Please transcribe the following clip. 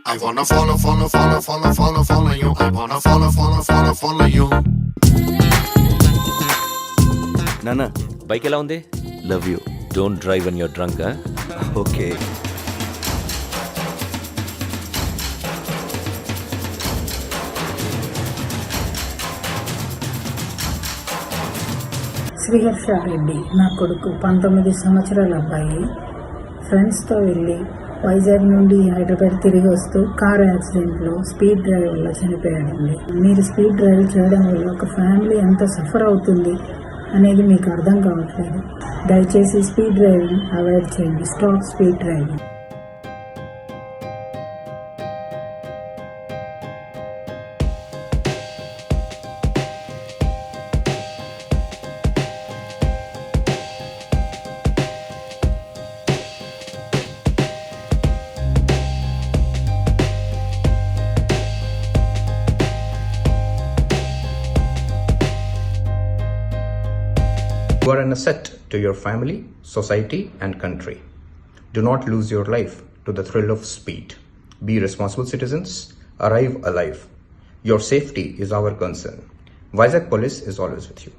I wanna follow you. I wanna follow you. నాన్న bike ఎలా ఉంది? Love you. Don't drive when you're drunk. Okay. Sriharsha Reddy నా కొడుకు 19 సంవత్సరాల అబ్బాయి ఫ్రెండ్స్తో వెళ్ళి వైజాగ్ నుండి హైదరాబాద్ తిరిగి వస్తూ కార్ యాక్సిడెంట్లో స్పీడ్ డ్రైవ్ వల్ల చనిపోయాడండి. మీరు స్పీడ్ డ్రైవ్ చేయడం వల్ల ఒక ఫ్యామిలీ ఎంత సఫర్ అవుతుంది అనేది మీకు అర్థం కావట్లేదు. దయచేసి స్పీడ్ డ్రైవింగ్ అవాయిడ్ చేయండి. Stop speed driving. You are an asset to your family, society, and country. Do not lose your life to the thrill of speed. Be responsible citizens. Arrive alive. Your safety is our concern. Vizag Police is always with you.